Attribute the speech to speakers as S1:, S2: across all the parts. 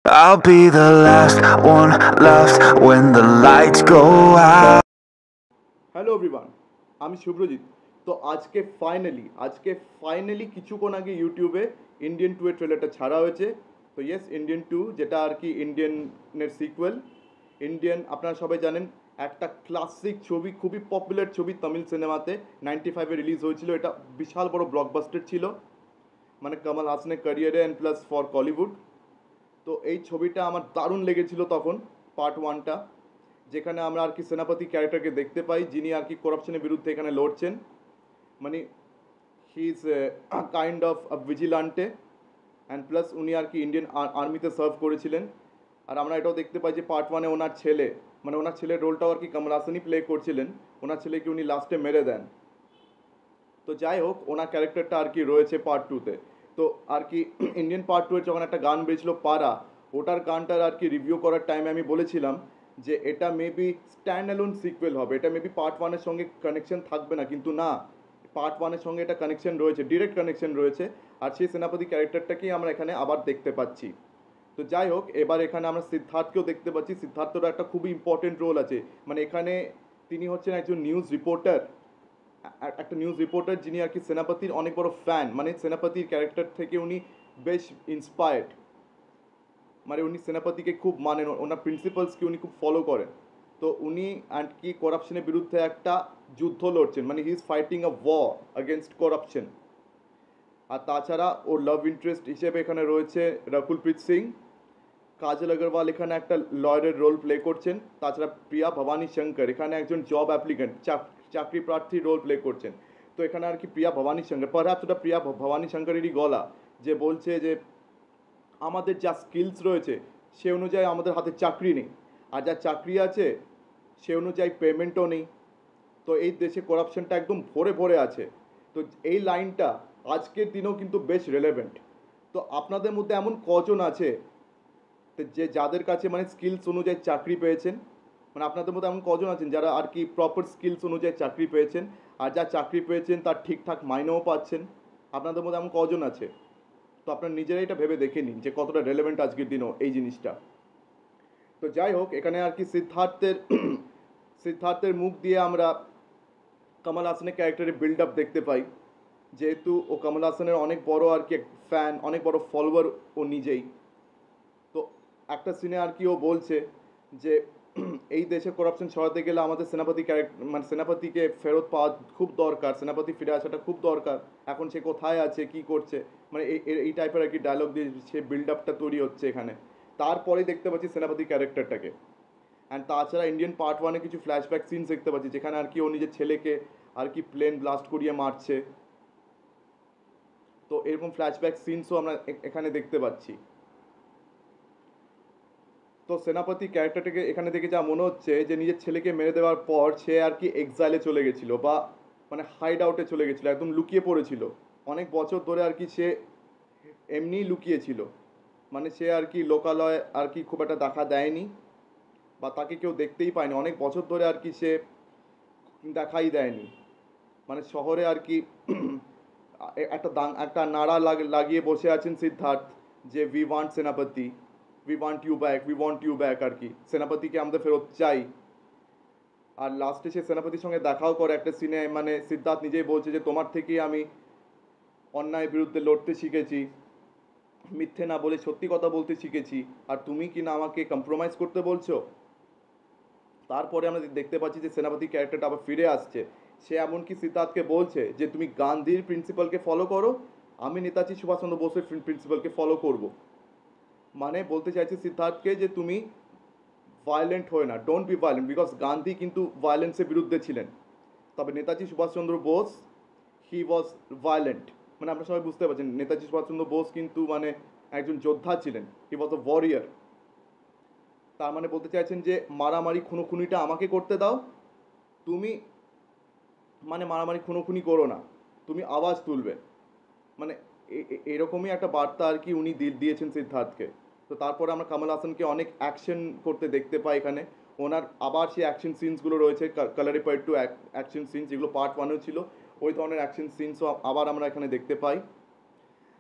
S1: I'll be the last one left when the lights go out.
S2: Hello everyone, আমি শুভ্রজিৎ। তো আজকে finally কিছুক্ষণ আগে ইউটিউবে ইন্ডিয়ান 2 এর ট্রেলারটা ছাড়া হয়েছে। তো ইয়েস, ইন্ডিয়ান 2, যেটা আর কি ইন্ডিয়ানের সিকুয়েল। ইন্ডিয়ান আপনারা সবাই জানেন, একটা ক্লাসিক ছবি, খুবই পপুলার ছবি তামিল সিনেমাতে 95-এ রিলিজ হয়েছিল। এটা বিশাল বড় ব্লকবাস্টার ছিল, মানে কমল হাসানের ক্যারিয়ারে অ্যান্ড প্লাস ফর কলিউড। তো এই ছবিটা আমার দারুণ লেগেছিল তখন, পার্ট 1টা, যেখানে আমরা আর কি সেনাপতি ক্যারেক্টারকে দেখতে পাই, যিনি আর কি করাপশনের বিরুদ্ধে এখানে লড়ছেন। মানে he is kind of vigilante and plus উনি আর কি ইন্ডিয়ান আর্মিতে সার্ভ করেছিলেন। আর আমরা এটাও দেখতে পাই যে পার্ট 1-এ ওনার ছেলের রোলটাও আর কি কমল হাসানই প্লে করছিলেন। ওনার ছেলেকে উনি লাস্টে মেরে দেন। তো যাই হোক, ওনার ক্যারেক্টারটা আর কি রয়েছে পার্ট 2-তে। তো আর কি ইন্ডিয়ান পার্ট 2-এর যখন একটা গান বেরিয়েছিল পারা, ওটার গানটার আর কি রিভিউ করার টাইমে আমি বলেছিলাম যে এটা মেবি স্ট্যান্ড অ্যালোন সিকুয়েল হবে, এটা মেবি পার্ট 1-এর সঙ্গে কানেকশন থাকবে না, কিন্তু না, পার্ট 1-এর সঙ্গে এটা কানেকশন রয়েছে, ডিরেক্ট কানেকশন রয়েছে। আর সেই সেনাপতি ক্যারেক্টারটাকেই আমরা এখানে আবার দেখতে পাচ্ছি। তো যাই হোক, এবার এখানে আমরা সিদ্ধার্থকেও দেখতে পাচ্ছি। সিদ্ধার্থর একটা খুবই ইম্পর্টেন্ট রোল আছে, মানে এখানে তিনি হচ্ছেন একজন একটা নিউজ রিপোর্টার, যিনি আর কি সেনাপতির অনেক বড় ফ্যান। মানে সেনাপতির ক্যারেক্টার থেকে উনি বেশ ইন্সপায়ার্ড, মানে উনি সেনাপতিকে খুব মানেন, ওনার প্রিন্সিপালসকে উনি খুব ফলো করেন। তো উনি আর কি করাপশনের বিরুদ্ধে একটা যুদ্ধ লড়ছেন, মানে he is fighting a war against corruption. আর তাছাড়া ওর লাভ ইন্টারেস্ট হিসেবে এখানে রয়েছে রকুলপ্রীত সিং। কাজল আগরওয়াল এখানে একটা লয়ারের রোল প্লে করছেন। তাছাড়া প্রিয়া ভবানী শঙ্কর এখানে একজন জব অ্যাপ্লিকেন্ট, চাকরি প্রার্থী রোল প্লে করছেন। তো এখানে আর কি প্রিয়া ভবানী শঙ্কর, পারহ্যাপস ওটা প্রিয়া ভবানী শঙ্করেরই গলা, যে বলছে যে আমাদের যা স্কিলস রয়েছে সে অনুযায়ী আমাদের হাতে চাকরি নেই, আর যা চাকরি আছে সে অনুযায়ী পেমেন্টও নেই। তো এই দেশে করাপশনটা একদম ভরে ভরে আছে। তো এই লাইনটা আজকের দিনেও কিন্তু বেশ রেলেভেন্ট। তো আপনাদের মধ্যে এমন কজন আছে যে যাদের কাছে মানে স্কিলস অনুযায়ী চাকরি পেয়েছেন? মানে আপনাদের মধ্যে এমন কজন আছেন যারা আর কি প্রপার স্কিলস অনুযায়ী চাকরি পেয়েছেন, আর যা চাকরি পেয়েছেন তার ঠিকঠাক মাইনেও পাচ্ছেন? আপনাদের মধ্যে এমন কজন আছে? তো আপনারা নিজেরাই এটা ভেবে দেখে নিন যে কতটা রেলেভেন্ট আজকের দিনও এই জিনিসটা। তো যাই হোক, এখানে আর কি সিদ্ধার্থের মুখ দিয়ে আমরা কমল হাসানের ক্যারেক্টারের বিল্ড আপ দেখতে পাই, যেহেতু ও কমল হাসানের অনেক বড় আর কি ফ্যান, অনেক বড় ফলোয়ার ও নিজেই। তো একটা সিনে আর কি ও বলছে যে এই দেশে করাপশন সরাতে গেলে আমাদের সেনাপতি মানে সেনাপতিকে ফেরত পাওয়া খুব দরকার, সেনাপতি ফিরে আসাটা খুব দরকার। এখন সে কোথায় আছে, কি করছে, মানে এই টাইপের আর কি ডায়লগ দিয়ে সে বিল্ড আপটা তৈরি হচ্ছে এখানে। তারপরে দেখতে পাচ্ছি সেনাপতি ক্যারেক্টারটাকে। অ্যান্ড তাছাড়া ইন্ডিয়ান পার্ট 1-এ কিছু ফ্ল্যাশব্যাক সিনস দেখতে পাচ্ছি, যেখানে আর কি ও নিজের ছেলেকে আর কি প্লেন ব্লাস্ট করিয়ে মারছে। তো এরকম ফ্ল্যাশব্যাক সিনসও আমরা এখানে দেখতে পাচ্ছি। তো সেনাপতি ক্যারেক্টারটাকে এখানে দেখে যা মনে হচ্ছে যে নিজের ছেলেকে মেরে দেওয়ার পর সে আর কি এক্সাইলে চলে গেছিলো, বা মানে হাইড আউটে চলে গেছিলো, একদম লুকিয়ে পড়েছিল। অনেক বছর ধরে আর কি সে এমনিই লুকিয়েছিল, মানে সে আর কি লোকালয় আর কি খুব একটা দেখা দেয়নি, বা তাকে কেউ দেখতেই পায়নি অনেক বছর ধরে আর কি, সে দেখাই দেয়নি। মানে শহরে আর কি একটা নাড়া লাগিয়ে বসে আছেন সিদ্ধার্থ, যে উই ওয়ান্ট সেনাপতি, উই ওয়ান্ট ইউ ব্যাক আর কি, সেনাপতিকে আমাদের ফেরত চাই। আর লাস্টে সে সেনাপতির সঙ্গে দেখাও করে একটা সিনে, মানে সিদ্ধার্থ নিজেই বলছে যে তোমার থেকেই আমি অন্যায়ের বিরুদ্ধে লড়তে শিখেছি, মিথ্যে না বলে সত্যি কথা বলতে শিখেছি, আর তুমি কি না আমাকে কম্প্রোমাইজ করতে বলছো? তারপরে আমরা দেখতে পাচ্ছি যে সেনাপতি ক্যারেক্টারটা আবার ফিরে আসছে। সে এমনকি সিদ্ধার্থকে বলছে যে তুমি গান্ধীর প্রিন্সিপালকে ফলো করো, আমি নেতাজি সুভাষচন্দ্র বোসের প্রিন্সিপালকে ফলো করব। মানে বলতে চাইছে সিদ্ধার্থকে যে তুমি ভায়োলেন্ট হয়ে না, don't be violent, because Gandhi কিন্তু ভায়োলেন্সের বিরুদ্ধে ছিলেন, তবে নেতাজি সুভাষচন্দ্র বোস হি ওয়াজ ভায়োলেন্ট। মানে আপনারা সবাই বুঝতে পারছেন নেতাজি সুভাষচন্দ্র বোস কিন্তু মানে একজন যোদ্ধা ছিলেন, হি ওয়াজ আ ওয়ারিয়ার। তার মানে বলতে চাইছেন যে মারামারি খুনোখুনিটা আমাকে করতে দাও, তুমি মানে মারামারি খুনোখুনি করো না, তুমি আওয়াজ তুলবে। মানে এরকমই একটা বার্তা আর কি উনি দিয়েছেন সিদ্ধার্থকে। তো তারপরে আমরা কমল হাসানকে অনেক অ্যাকশন করতে দেখতে পাই এখানে। ওনার আবার সেই অ্যাকশন সিনসগুলো রয়েছে, কালারি পার্ট 2 অ্যাকশন সিনস, যেগুলো পার্ট 1-এও ছিল, ওই ধরনের অ্যাকশন সিনসও আবার আমরা এখানে দেখতে পাই।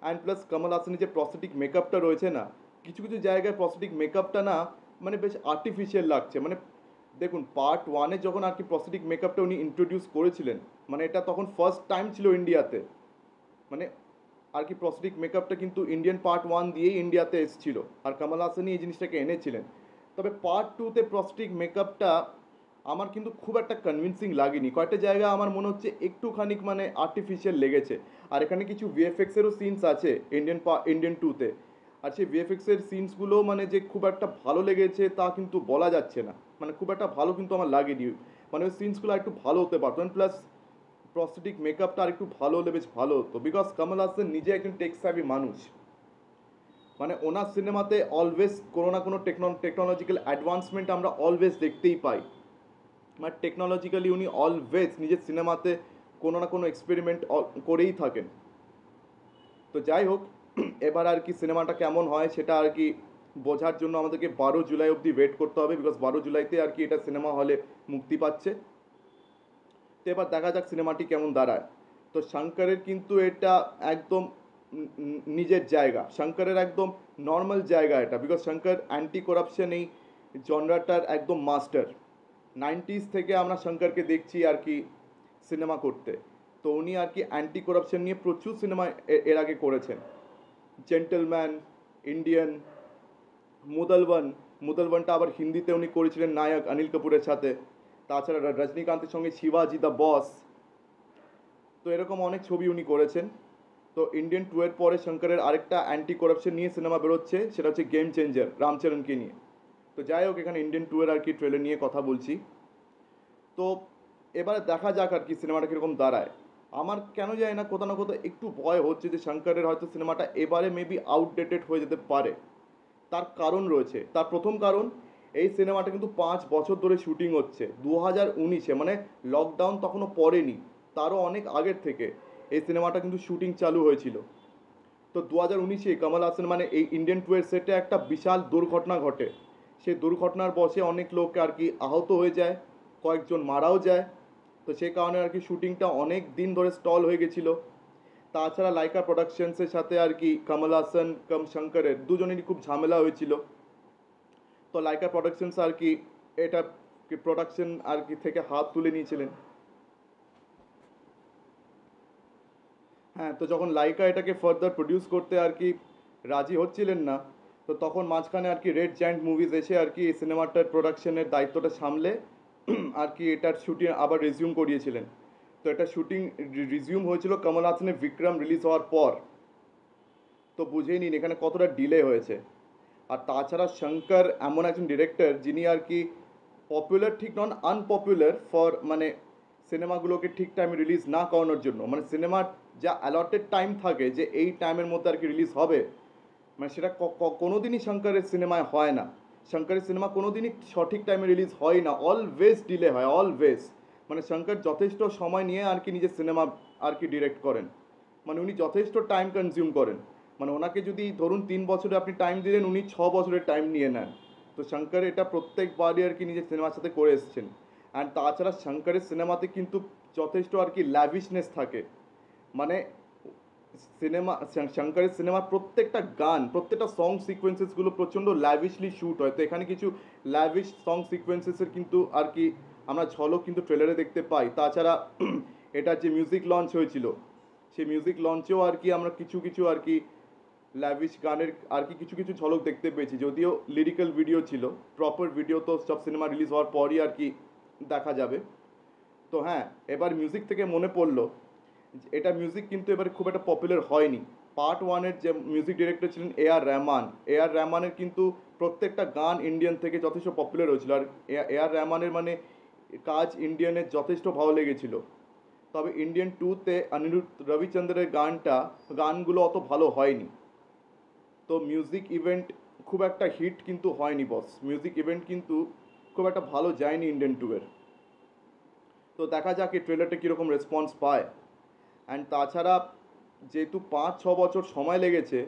S2: অ্যান্ড প্লাস কমল হাসানের যে প্রস্থেটিক মেকআপটা রয়েছে না, কিছু কিছু জায়গায় প্রস্থেটিক মেকআপটা না মানে বেশ আর্টিফিশিয়াল লাগছে। মানে দেখুন পার্ট ওয়ানে যখন আর কি প্রস্থেটিক মেকআপটা উনি ইন্ট্রোডিউস করেছিলেন, মানে এটা তখন ফার্স্ট টাইম ছিল ইন্ডিয়াতে, মানে আর কি প্রস্থেটিক মেকআপটা কিন্তু ইন্ডিয়ান পার্ট ওয়ান দিয়েই ইন্ডিয়াতে এসেছিল, আর কমল হাসানই এই জিনিসটাকে এনেছিলেন। তবে পার্ট টুতে প্রস্থেটিক মেকআপটা আমার কিন্তু খুব একটা কনভিন্সিং লাগেনি, কয়েকটা জায়গা আমার মনে হচ্ছে একটুখানি মানে আর্টিফিশিয়াল লেগেছে। আর এখানে কিছু ভিএফএক্সেরও সিনস আছে ইন্ডিয়ান টুতে, আর সেই ভিএফএক্সের সিনসগুলো মানে যে খুব একটা ভালো লেগেছে তা কিন্তু বলা যাচ্ছে না, মানে খুব একটা ভালো কিন্তু আমার লাগেনি, মানে ওই সিনসগুলো একটু ভালো হতে পারতো। প্লাস প্রস্থেটিক মেকআপটা আর একটু ভালো হলে বেশ ভালো হতো, বিকজ কমল হাসান নিজে একজন টেক স্যাভি মানুষ, মানে ওনার সিনেমাতে অলওয়েজ কোনো না কোনো টেকনোলজিক্যাল অ্যাডভান্সমেন্ট আমরা অলওয়েজ দেখতেই পাই, মানে টেকনোলজিক্যালি উনি অলওয়েজ নিজের সিনেমাতে কোনো না কোনো এক্সপেরিমেন্ট করেই থাকেন। তো যাই হোক, এবার আর কি সিনেমাটা কেমন হয় সেটা আর কি বোঝার জন্য আমাদেরকে 12 জুলাই অবধি ওয়েট করতে হবে, বিকজ 12 জুলাইতে আর কি এটা সিনেমা হলে মুক্তি পাচ্ছে। তো এবার দেখা যাক সিনেমাটি কেমন দাঁড়ায়। তো শঙ্করের কিন্তু এটা একদম নিজের জায়গা, শঙ্করের একদম নর্মাল জায়গা এটা, বিকজ শঙ্কর অ্যান্টি করাপশন এই জনরাটার একদম মাস্টার। 90s থেকে আমরা শঙ্করকে দেখছি আর কি সিনেমা করতে, তো উনি আর কি অ্যান্টি করাপশন নিয়ে প্রচুর সিনেমা এর আগে করেছেন। জেন্টলম্যান, ইন্ডিয়ান, মুদলওয়ানটা আবার হিন্দিতে উনি করেছিলেন নায়ক অনিল কাপুরের সাথে। তাছাড়া রজনীকান্তের সঙ্গে শিবাজি দ্য বস, তো এরকম অনেক ছবি উনি করেছেন। তো ইন্ডিয়ান টু এর পরে শঙ্করের আরেকটা অ্যান্টি করাপশন নিয়ে সিনেমা বেরোচ্ছে, সেটা হচ্ছে গেম চেঞ্জার, রামচরণকে নিয়ে। তো যাই হোক, এখানে ইন্ডিয়ান টু এর আর কি ট্রেলার নিয়ে কথা বলছি। তো এবারে দেখা যাক আর কি সিনেমাটা কীরকম দাঁড়ায়। আমার কেন যায় না, কোথাও না কোথাও একটু ভয় হচ্ছে যে শঙ্করের হয়তো সিনেমাটা এবারে মেবি আউটডেটেড হয়ে যেতে পারে। তার কারণ রয়েছে, তার প্রথম কারণ, এই সিনেমাটা কিন্তু 5 বছর ধরে শুটিং হচ্ছে, 2019-এ, মানে লকডাউন তখনও পড়েনি, তারও অনেক আগের থেকে এই সিনেমাটা কিন্তু শুটিং চালু হয়েছিল। তো 2019-এ কমল হাসান মানে এই ইন্ডিয়ান টু এর সেটে একটা বিশাল দুর্ঘটনা ঘটে, সেই দুর্ঘটনার বশে অনেক লোক আর কি আহত হয়ে যায়, কয়েকজন মারাও যায়। তো সেই কারণে আর কি শুটিংটা অনেক দিন ধরে স্টল হয়ে গেছিলো। তাছাড়া লাইকা প্রোডাকশনসের সাথে আর কি কমল হাসান কম শঙ্করের দুজনেরই খুব ঝামেলা হয়েছিল। তো লাইকা প্রোডাকশনস আর কি এটা প্রোডাকশন আর কি থেকে হাত তুলে নিয়েছিলেন। হ্যাঁ, তো যখন লাইকা এটাকে ফার্দার প্রডিউস করতে আর কি রাজি হচ্ছিলেন না, তো তখন মাঝখানে আর কি রেড জায়ান্ট মুভিজ এসে আর কি সিনেমাটার প্রোডাকশনের দায়িত্বটা সামলে আর কি এটার শুটিং আবার রিজিউম করিয়েছিলেন। তো এটা শুটিং রিজিউম হয়েছিল কমল হাসানের বিক্রম রিলিজ হওয়ার পর। তো বুঝেই নিন এখানে কতটা ডিলে হয়েছে। আর তাছাড়া শঙ্কর এমন একজন ডিরেক্টর যিনি আর কি পপুলার ঠিক নন, আনপপুলার ফর মানে সিনেমাগুলোকে ঠিক টাইমে রিলিজ না করানোর জন্য, মানে সিনেমার যা অ্যালটেড টাইম থাকে যে এই টাইমের মধ্যে আর কি রিলিজ হবে, মানে সেটা কোনো দিনই শঙ্করের সিনেমায় হয় না। শঙ্করের সিনেমা কোনো দিনই সঠিক টাইমে রিলিজ হয় না, অলওয়েজ ডিলে হয়, অলওয়েজ। মানে শঙ্কর যথেষ্ট সময় নিয়ে আর কি নিজের সিনেমা আর কি ডিরেক্ট করেন, মানে উনি যথেষ্ট টাইম কনজিউম করেন। মানে ওনাকে যদি ধরুন 3 বছরে আপনি টাইম দিলেন, উনি 6 বছরের টাইম নিয়ে নেন। তো শঙ্কর এটা প্রত্যেকবারই আর কি নিজের সিনেমার সাথে করে এসছেন। অ্যান্ড তাছাড়া শঙ্করের সিনেমাতে কিন্তু যথেষ্ট আর কি ল্যাভিশনেস থাকে, মানে শঙ্করের সিনেমার প্রত্যেকটা গান, প্রত্যেকটা সং সিকোয়েন্সেসগুলো প্রচণ্ড ল্যাভিশলি শ্যুট হয়। তো এখানে কিছু ল্যাভিশ সং সিকোয়েন্সেসের কিন্তু আর কি আমরা ঝলক কিন্তু ট্রেলারে দেখতে পাই। তাছাড়া এটা যে মিউজিক লঞ্চ হয়েছিল, সেই মিউজিক লঞ্চেও আর কি আমরা কিছু কিছু আর কি ল্যাভিশ গানের আর কি কিছু কিছু ঝলক দেখতে পেয়েছি, যদিও লিরিক্যাল ভিডিও ছিল, প্রপার ভিডিও তো সব সিনেমা রিলিজ হওয়ার পরই আর কি দেখা যাবে। তো হ্যাঁ, এবার মিউজিক থেকে মনে পড়লো, এটা মিউজিক কিন্তু এবারে খুব একটা পপুলার হয়নি। পার্ট ওয়ানের যে মিউজিক ডিরেক্টর ছিলেন এ আর রহমানের কিন্তু প্রত্যেকটা গান ইন্ডিয়ান থেকে যথেষ্ট পপুলার হয়েছিল, আর এ আর রহমানের মানে কাজ ইন্ডিয়ানের যথেষ্ট ভালো লেগেছিল। তবে ইন্ডিয়ান টুতে অনিরুদ্ধ রবিচন্দ্রের গানগুলো অত ভালো হয়নি। তো মিউজিক ইভেন্ট খুব একটা হিট কিন্তু হয়নি বস, মিউজিক ইভেন্ট কিন্তু খুব একটা ভালো যায়নি ইন্ডিয়ান টুয়ের। তো দেখা যাক এই ট্রেলারটা কীরকম রেসপন্স পায়। অ্যান্ড তাছাড়া যেহেতু 5-6 বছর সময় লেগেছে,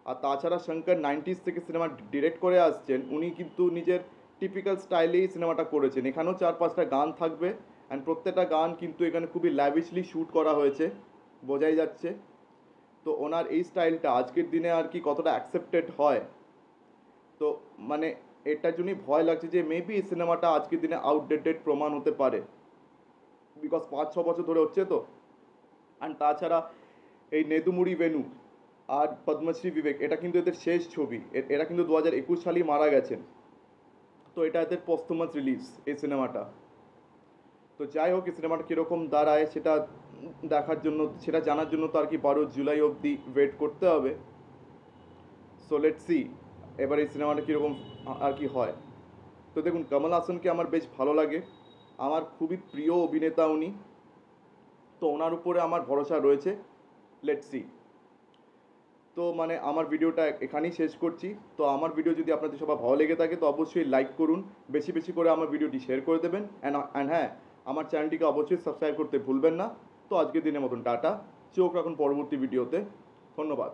S2: আর তাছাড়া শঙ্কর 90s থেকে সিনেমা ডিরেক্ট করে আসছেন, উনি কিন্তু নিজের টিপিক্যাল স্টাইলেই সিনেমাটা করেছেন। এখানেও 4-5টা গান থাকবে, অ্যান্ড প্রত্যেকটা গান কিন্তু এখানে খুবই ল্যাভিশলি শ্যুট করা হয়েছে, বোঝাই যাচ্ছে। তো ওনার এই স্টাইলটা আজকের দিনে আর কি কতটা অ্যাকসেপ্টেড হয় তো মানে এটার জন্যই ভয় লাগছে যে মেবি এই সিনেমাটা আজকের দিনে আউটডেটেড প্রমাণ হতে পারে, বিকজ 5-6 বছর ধরে হচ্ছে তো। অ্যান্ড তাছাড়া এই নেদুমুড়ি বেনু আর পদ্মশ্রী বিবেক এটা কিন্তু এদের শেষ ছবি, এরা কিন্তু 2021 সালেই মারা গেছেন। তো এটা এদের পস্তুমাস রিলিজ এই সিনেমাটা। তো যাই হোক, এই সিনেমাটা কীরকম দাঁড়ায় সেটা দেখার জন্য, সেটা জানার জন্য তো আর কি 12 জুলাই অবধি ওয়েট করতে হবে। সো লেটস সি এবার এই সিনেমাটা কীরকম আর কি হয়। তো দেখুন, কমল হাসানকে আমার বেশ ভালো লাগে, আমার খুবই প্রিয় অভিনেতা উনি। তো ওনার উপরে আমার ভরসা রয়েছে, লেটস সি। তো মানে আমার ভিডিওটা এখানেই শেষ করছি। তো আমার ভিডিও যদি আপনাদের সবার ভালো লেগে থাকে তো অবশ্যই লাইক করুন, বেশি বেশি করে আমার ভিডিওটি শেয়ার করে দেবেন। অ্যান্ড হ্যাঁ, আমার চ্যানেলটিকে অবশ্যই সাবস্ক্রাইব করতে ভুলবেন না। তো আজকের দিনের মতন টাটা, চোখ রাখুন পরবর্তী ভিডিওতে। ধন্যবাদ।